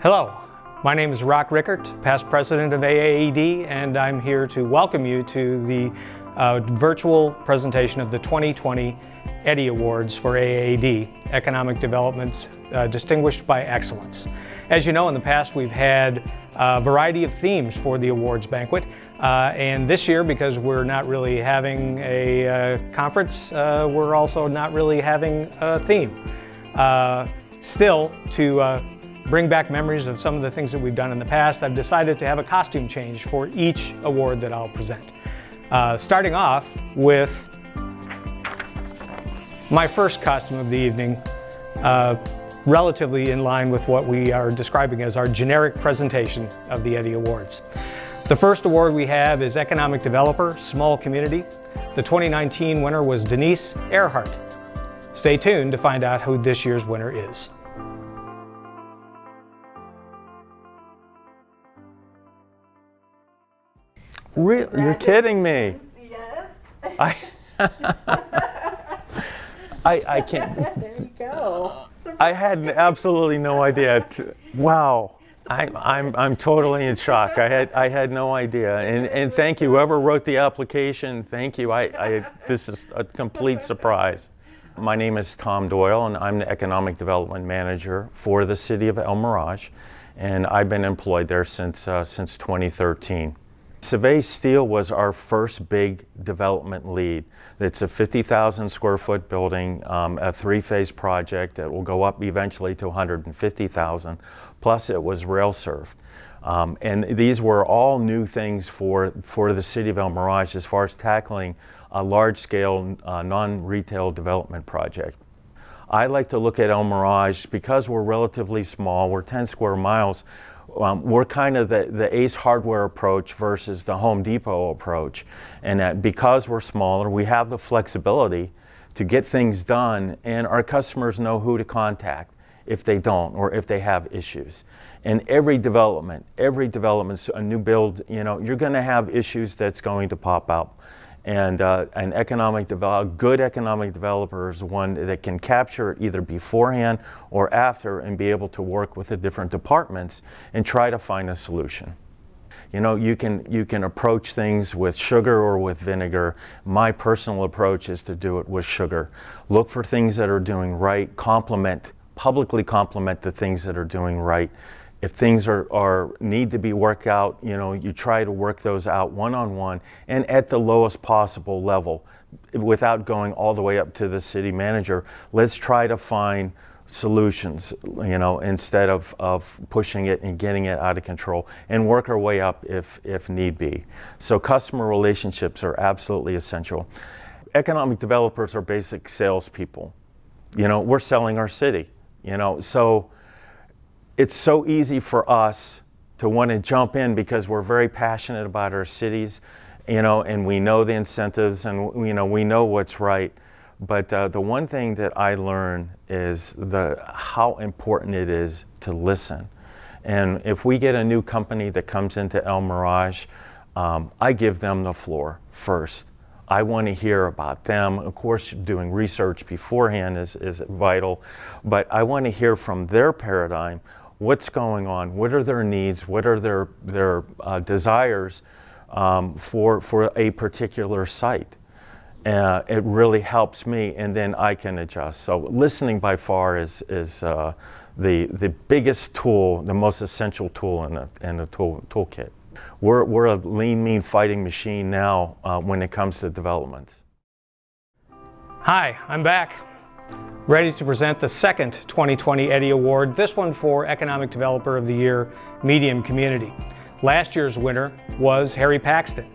Hello, my name is Rock Rickert, past president of AAED, and I'm here to welcome you to the virtual presentation of the 2020 EDDE Awards for AAED, Economic Development Distinguished by Excellence. As you know, in the past we've had a variety of themes for the awards banquet, and this year, because we're not really having a conference, we're also not really having a theme. Still, to bring back memories of some of the things that we've done in the past, I've decided to have a costume change for each award that I'll present. Starting off with my first costume of the evening, relatively in line with what we are describing as our generic presentation of the EDDE Awards. The first award we have is Economic Developer, Small Community. The 2019 winner was Denise Earhart. Stay tuned to find out who this year's winner is. Really? You're kidding me? Yes. I can't. There you go. I had absolutely no idea. Wow. I'm totally in shock. I had no idea. And thank you, whoever wrote the application. Thank you. This is a complete surprise. My name is Tom Doyle, and I'm the Economic Development Manager for the City of El Mirage, and I've been employed there since 2013. Survey Steel was our first big development lead. It's a 50,000 square foot building, a three-phase project that will go up eventually to 150,000, plus it was rail served. And these were all new things for the City of El Mirage as far as tackling a large-scale non-retail development project. I like to look at El Mirage because we're relatively small, we're 10 square miles, we're kind of the Ace Hardware approach versus the Home Depot approach. And that because we're smaller, we have the flexibility to get things done, and our customers know who to contact if they don't or if they have issues. And every development, a new build, you're going to have issues that's going to pop up. And good economic developer is one that can capture it either beforehand or after and be able to work with the different departments and try to find a solution. You can approach things with sugar or with vinegar. My personal approach is to do it with sugar. Look for things that are doing right, publicly compliment the things that are doing right. If things need to be worked out, you try to work those out one-on-one and at the lowest possible level without going all the way up to the city manager. Let's try to find solutions, instead of pushing it and getting it out of control, and work our way up if need be. So customer relationships are absolutely essential. Economic developers are basic salespeople. We're selling our city, so it's so easy for us to want to jump in because we're very passionate about our cities, and we know the incentives and we know what's right. But the one thing that I learned is how important it is to listen. And if we get a new company that comes into El Mirage, I give them the floor first. I want to hear about them. Of course, doing research beforehand is vital, but I want to hear from their paradigm. What's going on? What are their needs? What are their desires for a particular site? It really helps me, and then I can adjust. So listening by far is the biggest tool, the most essential tool in the toolkit. We're a lean, mean fighting machine now when it comes to developments. Hi, I'm back. Ready to present the second 2020 EDDE Award, this one for Economic Developer of the Year, Medium Community. Last year's winner was Harry Paxton.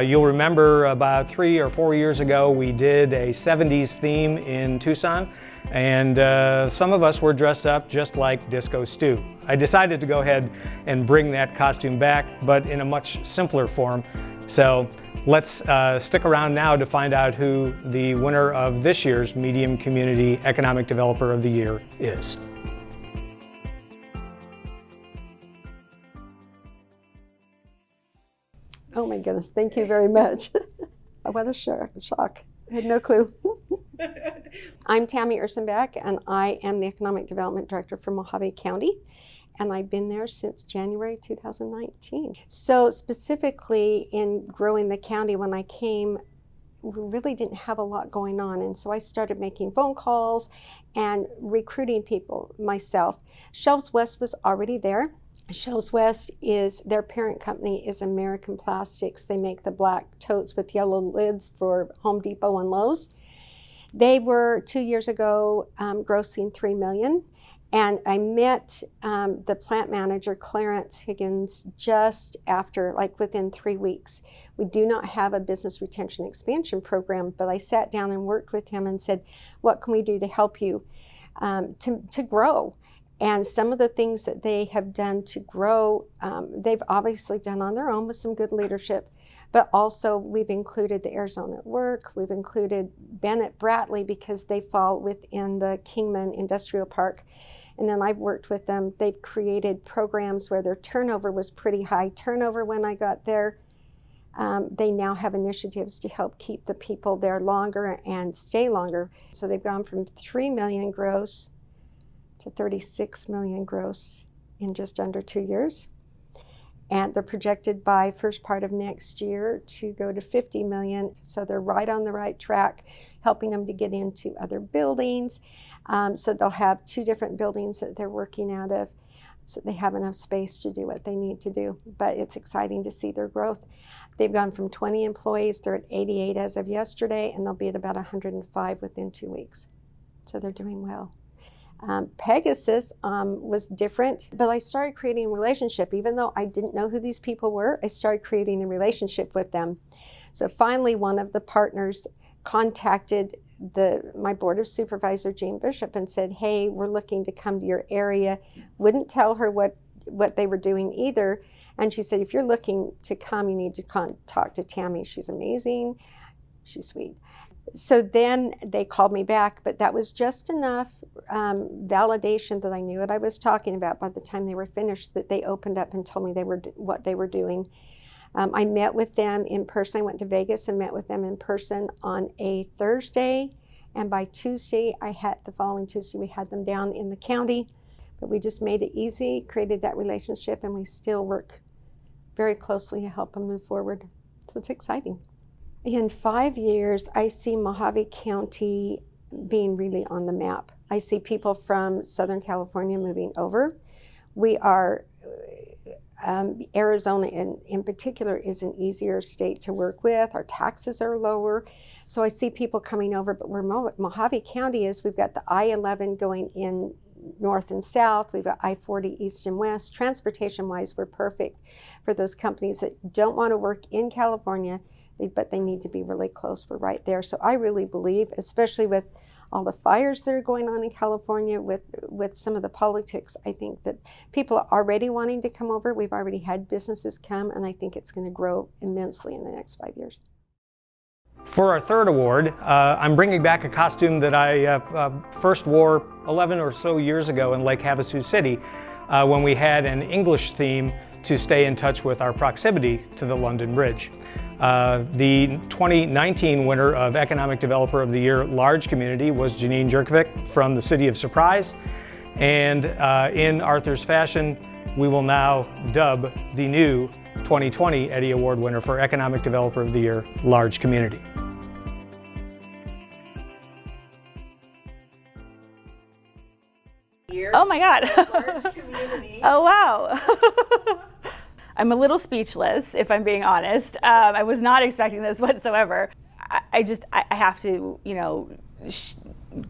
You'll remember about 3 or 4 years ago we did a 70s theme in Tucson, and some of us were dressed up just like Disco Stu. I decided to go ahead and bring that costume back, but in a much simpler form. So let's stick around now to find out who the winner of this year's Medium Community Economic Developer of the Year is. Oh my goodness, thank you very much. What a shock. I had no clue. I'm Tammy Ursenbeck, and I am the Economic Development Director for Mojave County. and I've been there since January 2019. So specifically in growing the county, when I came, we really didn't have a lot going on, and so I started making phone calls and recruiting people myself. Shelves West was already there. Shelves West is, their parent company is American Plastics. They make the black totes with yellow lids for Home Depot and Lowe's. They were 2 years ago grossing $3 million. And I met the plant manager, Clarence Higgins, just after, like within 3 weeks. We do not have a business retention expansion program, but I sat down and worked with him and said, what can we do to help you to grow? And some of the things that they have done to grow, they've obviously done on their own with some good leadership, but also we've included the Arizona at Work, we've included Bennett Bradley because they fall within the Kingman Industrial Park. And then I've worked with them. They've created programs where their turnover was pretty high turnover when I got there. They now have initiatives to help keep the people there longer and stay longer. So they've gone from 3 million gross to 36 million gross in just under 2 years. And they're projected by first part of next year to go to 50 million. So they're right on the right track, helping them to get into other buildings. So they'll have 2 different buildings that they're working out of. So they have enough space to do what they need to do. But it's exciting to see their growth. They've gone from 20 employees, they're at 88 as of yesterday, and they'll be at about 105 within 2 weeks. So they're doing well. Pegasus was different, but I started creating a relationship. Even though I didn't know who these people were, I started creating a relationship with them. So finally, one of the partners contacted my board of supervisor, Jean Bishop, and said, hey, we're looking to come to your area. Wouldn't tell her what they were doing either. And she said, if you're looking to come, you need to talk to Tammy. She's amazing. She's sweet. So then they called me back, but that was just enough validation that I knew what I was talking about by the time they were finished, that they opened up and told me what they were doing. I met with them in person. I went to Vegas and met with them in person on a Thursday, and by Tuesday, the following Tuesday, we had them down in the county, but we just made it easy, created that relationship, and we still work very closely to help them move forward. So it's exciting. In 5 years, I see Mojave County being really on the map. I see people from Southern California moving over. We are, Arizona in particular is an easier state to work with. Our taxes are lower. So I see people coming over, but where Mojave County is, we've got the I-11 going in north and south. We've got I-40 east and west. Transportation-wise, we're perfect for those companies that don't want to work in California, but they need to be really close. We're right there. So I really believe, especially with all the fires that are going on in California, with some of the politics, I think that people are already wanting to come over. We've already had businesses come, and I think it's going to grow immensely in the next 5 years. For our third award, I'm bringing back a costume that I first wore 11 or so years ago in Lake Havasu City when we had an English theme to stay in touch with our proximity to the London Bridge. The 2019 winner of Economic Developer of the Year Large Community was Janine Jerkovic from the City of Surprise. And in Arthur's fashion, we will now dub the new 2020 EDDE Award winner for Economic Developer of the Year Large Community. Oh my God. Oh wow. I'm a little speechless, if I'm being honest. I was not expecting this whatsoever. I have to,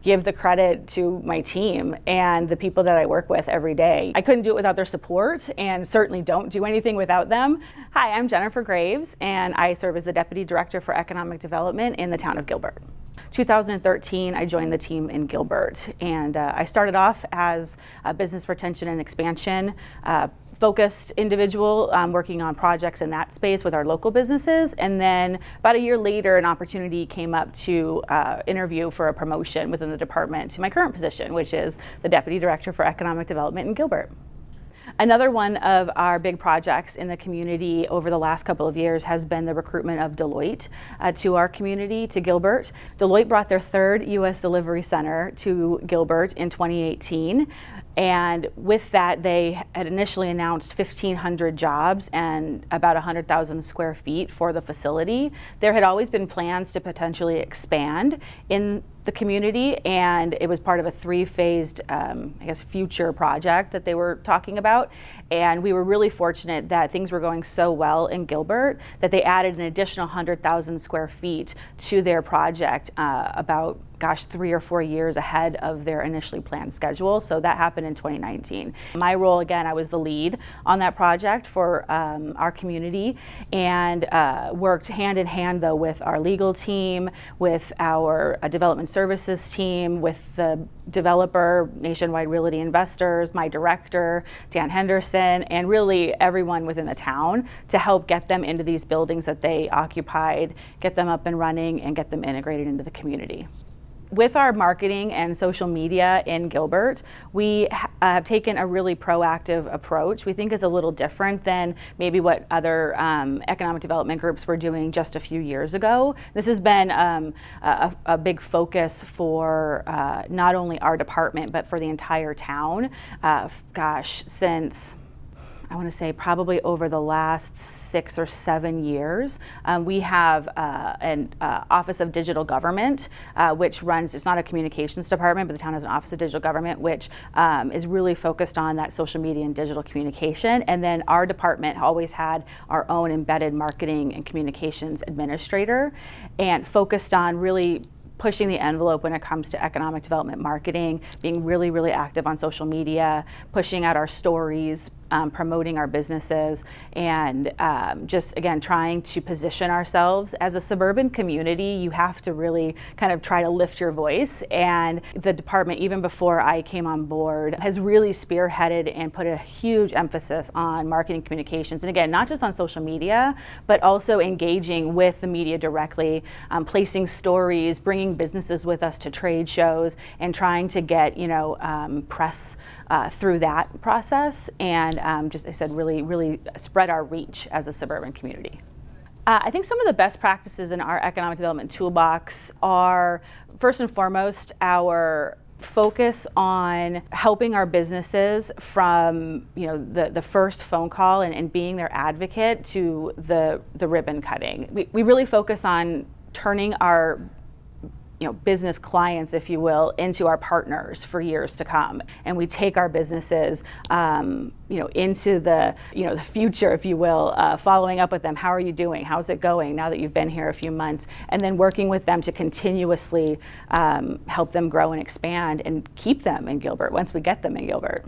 give the credit to my team and the people that I work with every day. I couldn't do it without their support, and certainly don't do anything without them. Hi, I'm Jennifer Graves, and I serve as the Deputy Director for Economic Development in the town of Gilbert. 2013, I joined the team in Gilbert, and I started off as a business retention and expansion focused individual working on projects in that space with our local businesses. And then about a year later, an opportunity came up to interview for a promotion within the department to my current position, which is the Deputy Director for Economic Development in Gilbert. Another one of our big projects in the community over the last couple of years has been the recruitment of Deloitte to our community, to Gilbert. Deloitte brought their third U.S. delivery center to Gilbert in 2018. And with that, they had initially announced 1,500 jobs and about 100,000 square feet for the facility. There had always been plans to potentially expand in the community, and it was part of a three-phased, future project that they were talking about. And we were really fortunate that things were going so well in Gilbert that they added an additional 100,000 square feet to their project about 3 or 4 years ahead of their initially planned schedule. So that happened in 2019. My role, again, I was the lead on that project for our community, and worked hand in hand, though, with our legal team, with our development services team, with the developer, Nationwide Realty Investors, my director, Dan Henderson, and really everyone within the town to help get them into these buildings that they occupied, get them up and running, and get them integrated into the community. With our marketing and social media in Gilbert, we have taken a really proactive approach. We think it's a little different than maybe what other economic development groups were doing just a few years ago. This has been a big focus for not only our department, but for the entire town. Since I want to say probably over the last 6 or 7 years. We have an Office of Digital Government, which runs, it's not a communications department, but the town has an Office of Digital Government, which is really focused on that social media and digital communication. And then our department always had our own embedded marketing and communications administrator, and focused on really pushing the envelope when it comes to economic development marketing, being really, really active on social media, pushing out our stories, promoting our businesses, and just, again, trying to position ourselves. As a suburban community, you have to really kind of try to lift your voice. And the department, even before I came on board, has really spearheaded and put a huge emphasis on marketing communications. And again, not just on social media, but also engaging with the media directly, placing stories, bringing businesses with us to trade shows, and trying to get, press through that process, and just, I said, really, really spread our reach as a suburban community. I think some of the best practices in our economic development toolbox are, first and foremost, our focus on helping our businesses from the first phone call and being their advocate to the ribbon cutting. We really focus on turning our business clients, if you will, into our partners for years to come. And we take our businesses, into the future, if you will, following up with them. How are you doing? How's it going now that you've been here a few months? And then working with them to continuously help them grow and expand and keep them in Gilbert once we get them in Gilbert.